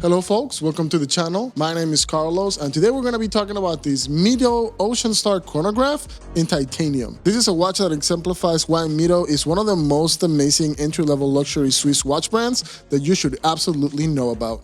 Hello folks, welcome to the channel. My name is Carlos and today we're going to be talking about this Mido Ocean Star Chronograph in titanium. This is a watch that exemplifies why Mido is one of the most amazing entry-level luxury Swiss watch brands that you should absolutely know about.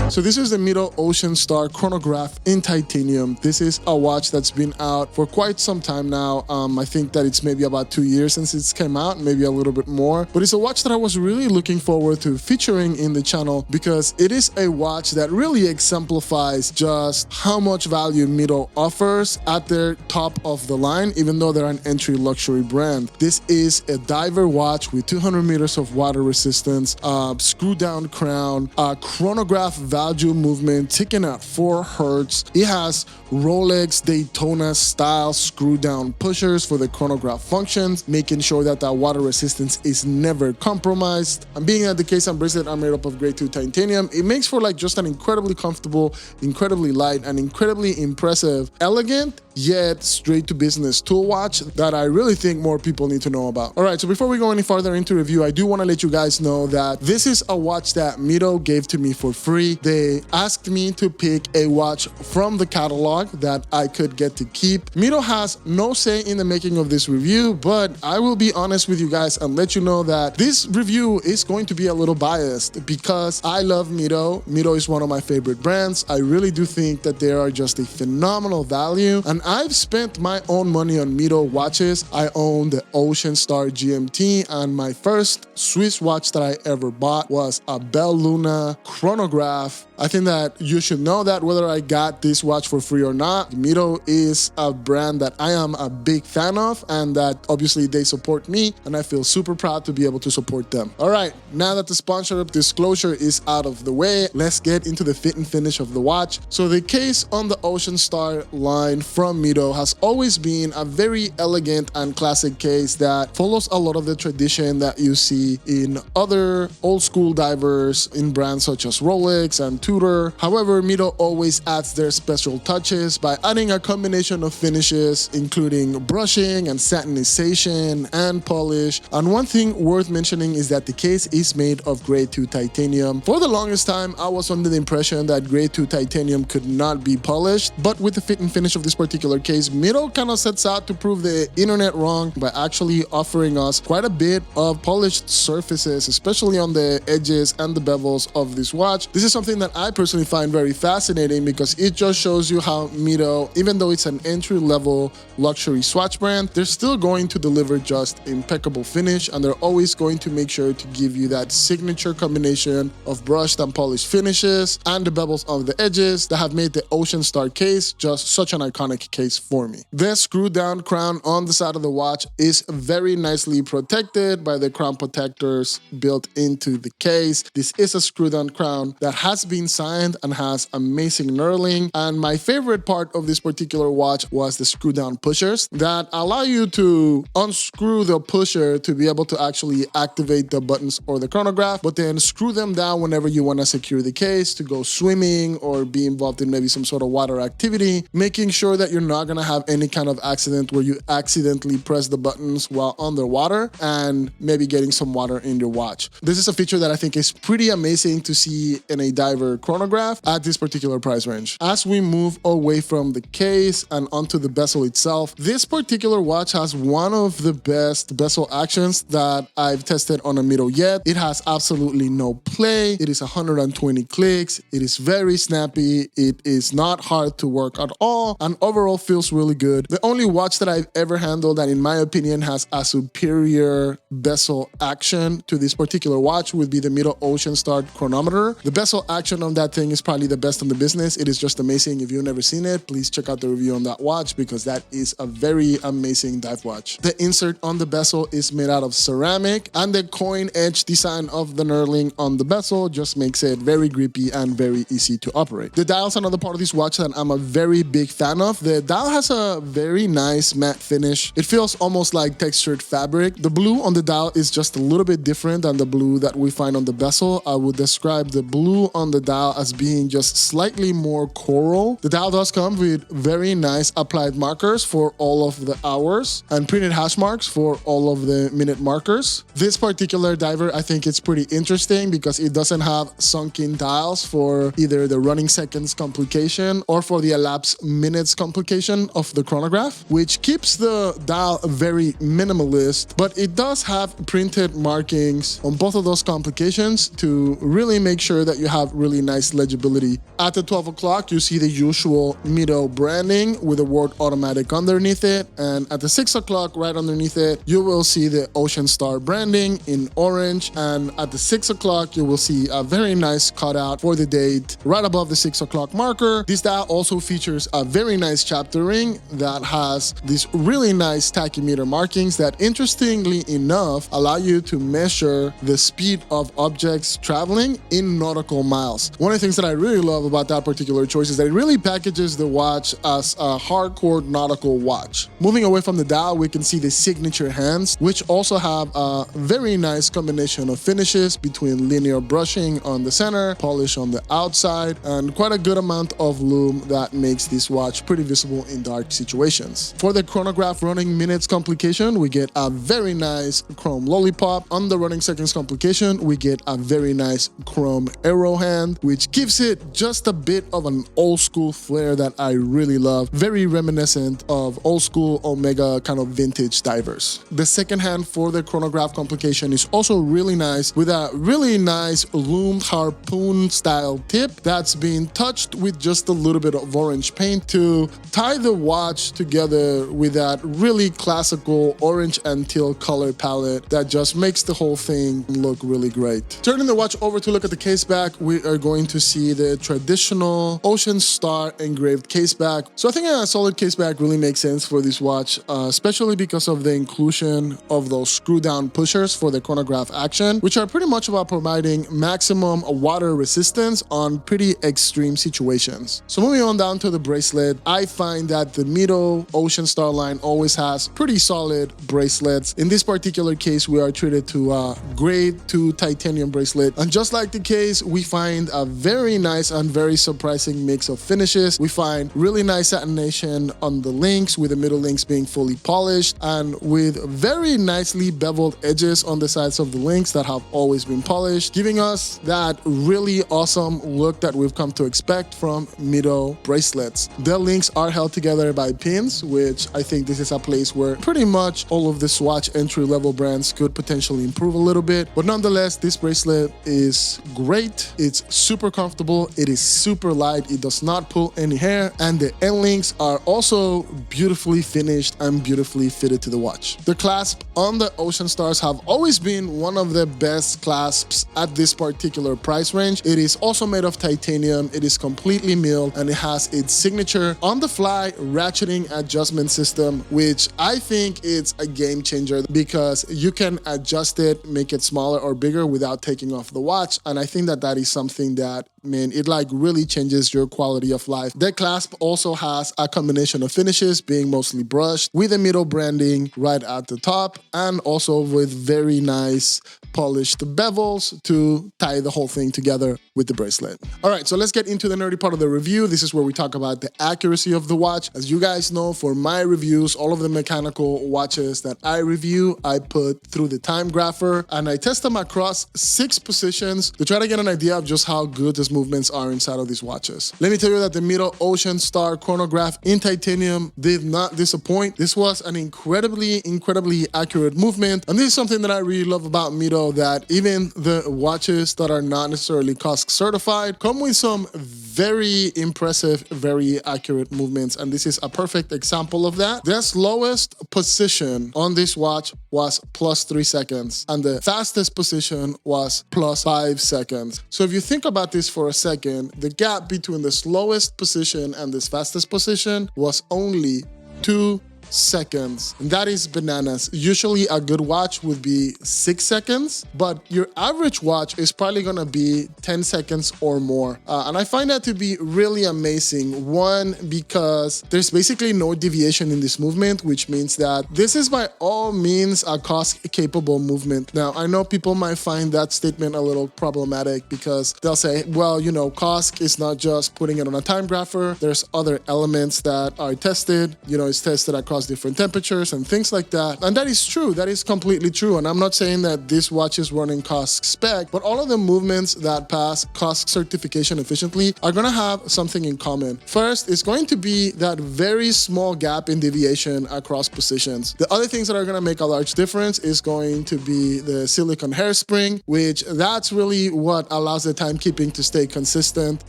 So this is the Mido Ocean Star Chronograph in titanium. This is a watch that's been out for quite some time now. I think that it's maybe about 2 years since it's came out, maybe a little bit more. But it's a watch that I was really looking forward to featuring in the channel because it is a watch that really exemplifies just how much value Mido offers at their top of the line, even though they're an entry luxury brand. This is a diver watch with 200 meters of water resistance, screw down crown, a chronograph Valjoux movement ticking at 4 hertz. It has Rolex Daytona style screw down pushers for the chronograph functions, making sure that that water resistance is never compromised. And being that the case and bracelet are made up of grade 2 titanium, it makes for like just an incredibly comfortable, incredibly light, and incredibly impressive, elegant, yet straight to business tool watch that I really think more people need to know about. All right, so before we go any further into review, I do want to let you guys know that this is a watch that Mido gave to me for free. They asked me to pick a watch from the catalog that I could get to keep. Mido has no say in the making of this review, but I will be honest with you guys and let you know that this review is going to be a little biased because I love Mido. Mido is one of my favorite brands. I really do think that they are just a phenomenal value, and I've spent my own money on Mido watches. I own the Ocean Star GMT, and my first Swiss watch that I ever bought was a Bell Luna chronograph. I think that you should know that whether I got this watch for free or not, Mido is a brand that I am a big fan of and that obviously they support me, and I feel super proud to be able to support them. All right, now that the sponsorship disclosure is out of the way, let's get into the fit and finish of the watch. So the case on the Ocean Star line from Mido has always been a very elegant and classic case that follows a lot of the tradition that you see in other old school divers in brands such as Rolex and Tudor. However, Mido always adds their special touches by adding a combination of finishes, including brushing and satinization and polish. And one thing worth mentioning is that the case is made of grade 2 titanium. For the longest time, I was under the impression that grade 2 titanium could not be polished, but with the fit and finish of this particular case, Mido kind of sets out to prove the internet wrong by actually offering us quite a bit of polished surfaces, especially on the edges and the bevels of this watch. This is something that I personally find very fascinating because it just shows you how Mido, even though it's an entry-level luxury swatch brand, they're still going to deliver just impeccable finish, and they're always going to make sure to give you that signature combination of brushed and polished finishes and the bevels of the edges that have made the Ocean Star case just such an iconic case for me. The screw down crown on the side of the watch is very nicely protected by the crown protectors built into the case. This is a screw down crown that has been signed and has amazing knurling, and my favorite part of this particular watch was the screw down pushers that allow you to unscrew the pusher to be able to actually activate the buttons or the chronograph, but then screw them down whenever you want to secure the case to go swimming or be involved in maybe some sort of water activity, making sure that you're not going to have any kind of accident where you accidentally press the buttons while underwater and maybe getting some water in your watch. This is a feature that I think is pretty amazing to see in a diver chronograph at this particular price range. As we move away from the case and onto the bezel itself, this particular watch has one of the best bezel actions that I've tested on a Mido yet. It has absolutely no play. It is 120 clicks. It is very snappy. It is not hard to work at all, and overall feels really good. The only watch that I've ever handled that in my opinion has a superior bezel action to this particular watch would be the Mido Ocean Star chronometer. The bezel action on that thing is probably the best in the business. It is just amazing. If you've never seen it, please check out the review on that watch because that is a very amazing dive watch. The insert on the bezel is made out of ceramic, and the coin edge design of the knurling on the bezel just makes it very grippy and very easy to operate. The dial's another part of this watch that I'm a very big fan of. The dial has a very nice matte finish. It feels almost like textured fabric. The blue on the dial is just a little bit different than the blue that we find on the bezel. I would describe the blue on the the dial as being just slightly more coral. The dial does come with very nice applied markers for all of the hours and printed hash marks for all of the minute markers. This particular diver, I think it's pretty interesting because it doesn't have sunken dials for either the running seconds complication or for the elapsed minutes complication of the chronograph, which keeps the dial very minimalist, but it does have printed markings on both of those complications to really make sure that you have really nice legibility. At the 12 o'clock, you see the usual Mido branding with the word automatic underneath it, and at the 6 o'clock, right underneath it, you will see the Ocean Star branding in orange, and at the 6 o'clock, you will see a very nice cutout for the date right above the 6 o'clock marker. This dial also features a very nice chapter ring that has these really nice tachymeter markings that, interestingly enough, allow you to measure the speed of objects traveling in nautical miles. One of the things that I really love about that particular choice is that it really packages the watch as a hardcore nautical watch. Moving away from the dial, we can see the signature hands, which also have a very nice combination of finishes between linear brushing on the center, polish on the outside, and quite a good amount of lume that makes this watch pretty visible in dark situations. For the chronograph running minutes complication, we get a very nice chrome lollipop. On the running seconds complication, we get a very nice chrome arrow hand, which gives it just a bit of an old school flair that I really love. Very reminiscent of old school Omega kind of vintage divers. The second hand for the chronograph complication is also really nice with a really nice loomed harpoon style tip that's been touched with just a little bit of orange paint to tie the watch together with that really classical orange and teal color palette that just makes the whole thing look really great. Turning the watch over to look at the case back, we are going to see the traditional Ocean Star engraved case back. So I think a solid case back really makes sense for this watch, especially because of the inclusion of those screw down pushers for the chronograph action, which are pretty much about providing maximum water resistance on pretty extreme situations. So moving on down to the bracelet, I find that the Mido Ocean Star line always has pretty solid bracelets. In this particular case, we are treated to a grade 2 titanium bracelet, and just like the case, we find a very nice and very surprising mix of finishes. We find really nice satination on the links, with the middle links being fully polished, and with very nicely beveled edges on the sides of the links that have always been polished, giving us that really awesome look that we've come to expect from Mido bracelets. The links are held together by pins, which I think this is a place where pretty much all of the Swatch entry level brands could potentially improve a little bit. But nonetheless, this bracelet is great. It's super comfortable. It is super light. It does not pull any hair. And the end links are also beautifully finished and beautifully fitted to the watch. The clasp on the Ocean Stars have always been one of the best clasps at this particular price range. It is also made of titanium. It is completely milled, and it has its signature on-the-fly ratcheting adjustment system, which I think it's a game changer because you can adjust it, make it smaller or bigger without taking off the watch. And I think that that is something that, man, it like really changes your quality of life. The clasp also has a combination of finishes, being mostly brushed with the Mido branding right at the top, and also with very nice polished bevels to tie the whole thing together with the bracelet. All right, so let's get into the nerdy part of the review. This is where we talk about the accuracy of the watch. As you guys know, for my reviews, all of the mechanical watches that I review, I put through the time grapher, and I test them across 6 positions to try to get an idea of just how good these movements are inside of these watches. Let me tell you that the Mido Ocean Star chronograph in titanium did not disappoint. This was an incredibly accurate movement, and this is something that I really love about Mido, that even the watches that are not necessarily COSC certified come with some very impressive, very accurate movements, and this is a perfect example of that. The slowest position on this watch was +3 seconds, and the fastest position was +5 seconds. So if you think about this for a second, the gap between the slowest position and this fastest position was only 2 seconds. And that is bananas. Usually a good watch would be 6 seconds, but your average watch is probably gonna be 10 seconds or more. And I find that to be really amazing. One, because there's basically no deviation in this movement, which means that this is by all means a cost-capable movement. Now, I know people might find that statement a little problematic because they'll say, well, you know, COSC is not just putting it on a time grapher. There's other elements that are tested. You know, it's tested across different temperatures and things like that. And that is true. That is completely true. And I'm not saying that this watch is running COSC spec, but all of the movements that pass COSC certification efficiently are going to have something in common. First, it's going to be that very small gap in deviation across positions. The other things that are going to make a large difference is going to be the silicone hairspring, which that's really what allows the timekeeping to stay consistent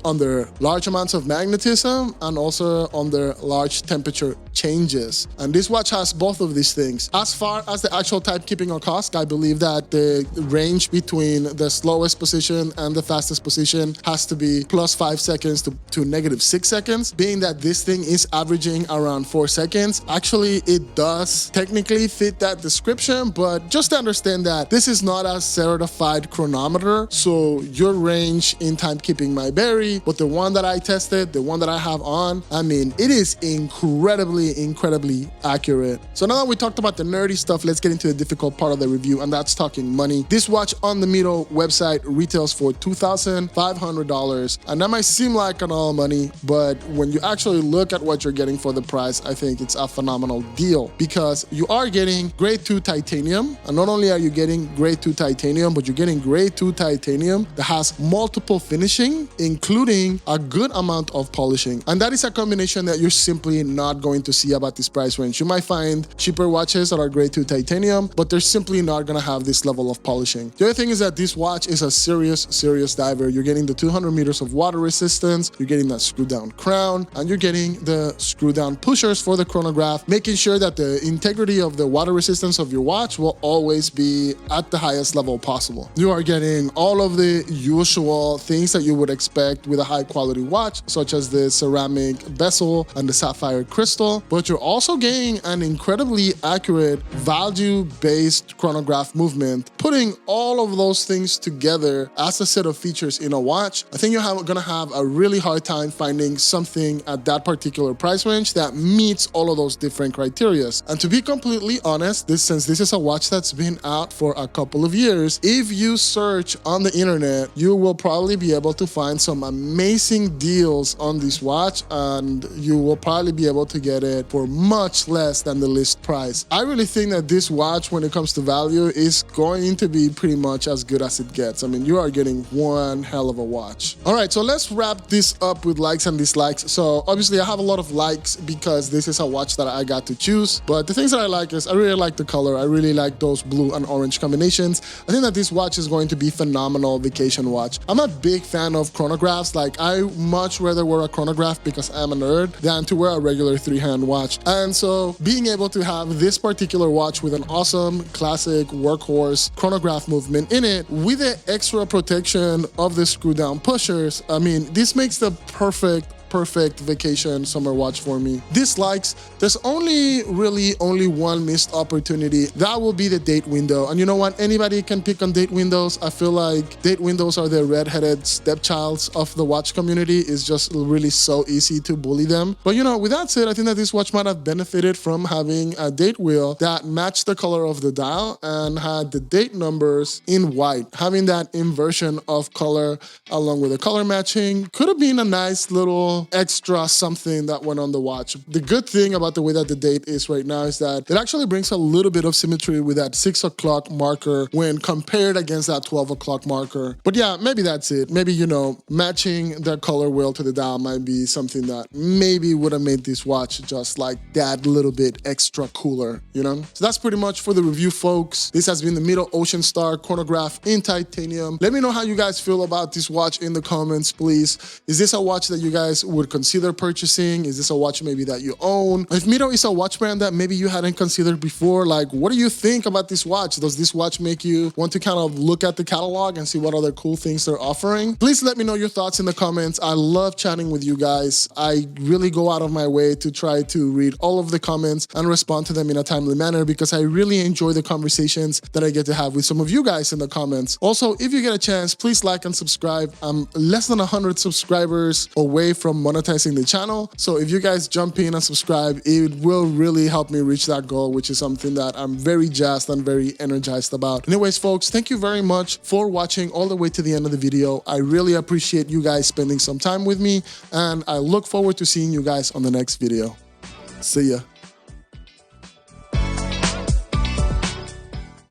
under large amounts of magnetism and also under large temperature changes. And this watch has both of these things. As far as the actual timekeeping on COSC, I believe that the range between the slowest position and the fastest position has to be plus 5 seconds to negative 6 seconds, being that this thing is averaging around 4 seconds. Actually, it does technically fit that description, but just to understand that this is not a certified chronometer, so your range in timekeeping might vary, but the one that I tested, the one that I have on, I mean, it is incredibly accurate. So now that we talked about the nerdy stuff, let's get into the difficult part of the review, and that's talking money. This watch on the Mido website retails for $2,500, and that might seem like an all money, but when you actually look at what you're getting for the price, I think it's a phenomenal deal because you are getting grade 2 titanium, and not only are you getting grade 2 titanium, but you're getting grade 2 titanium that has multiple finishing, including a good amount of polishing. And that is a combination that you're simply not going to see about this price range. You might find cheaper watches that are grade 2 titanium, but they're simply not gonna have this level of polishing. The other thing is that this watch is a serious diver. You're getting the 200 meters of water resistance, you're getting that screw down crown, and you're getting the screw down pushers for the chronograph, making sure that the integrity of the water resistance of your watch will always be at the highest level possible. You are getting all of the usual things that you would expect with a high quality watch, such as the ceramic bezel and the sapphire crystal, but you're also getting an incredibly accurate Valjoux-based chronograph movement. Putting all of those things together as a set of features in a watch, I think you're gonna have a really hard time finding something at that particular price range that meets all of those different criteria. And to be completely honest, since this is a watch that's been out for a couple of years, if you search on the internet, you will probably be able to find some amazing deals on this watch, and you will probably be able to get it for much less than the list price. I really think that this watch, when it comes to value, is going to be pretty much as good as it gets. I mean, you are getting one hell of a watch. All right, so let's wrap this up with likes and dislikes. So obviously I have a lot of likes because this is a watch that I got to choose, but the things that I like is I really like the color. I really like those blue and orange combinations. I think that this watch is going to be phenomenal vacation watch. I'm a big fan of chronographs. Like, I much rather wear a chronograph because I'm a nerd than to wear a regular 3-hand watch. And so being able to have this particular watch with an awesome classic workhorse chronograph movement in it with the extra protection of the screw down pushers, I mean, this makes the perfect vacation summer watch for me. Dislikes, there's really only one missed opportunity. That will be the date window. And you know what? Anybody can pick on date windows. I feel like date windows are the redheaded stepchilds of the watch community. It's just really so easy to bully them. But you know, with that said, I think that this watch might have benefited from having a date wheel that matched the color of the dial and had the date numbers in white. Having that inversion of color along with the color matching could have been a nice little extra something that went on the watch. The good thing about the way that the date is right now is that it actually brings a little bit of symmetry with that 6 o'clock marker when compared against that 12 o'clock marker. But yeah, maybe that's it. Maybe, you know, matching the color wheel to the dial might be something that maybe would have made this watch just like that little bit extra cooler, you know? So that's pretty much for the review, folks. This has been the Mido Ocean Star chronograph in titanium. Let me know how you guys feel about this watch in the comments, please. Is this a watch that you guys would consider purchasing? Is this a watch maybe that you own? If Mido is a watch brand that maybe you hadn't considered before, like what do you think about this watch? Does this watch make you want to kind of look at the catalog and see what other cool things they're offering? Please let me know your thoughts in the comments. I love chatting with you guys. I really go out of my way to try to read all of the comments and respond to them in a timely manner because I really enjoy the conversations that I get to have with some of you guys in the comments. Also, if you get a chance, please like and subscribe. I'm less than 100 subscribers away from monetizing the channel. So if you guys jump in and subscribe, it will really help me reach that goal, which is something that I'm very jazzed and very energized about. Anyways, folks, thank you very much for watching all the way to the end of the video. I really appreciate you guys spending some time with me, and I look forward to seeing you guys on the next video. See ya.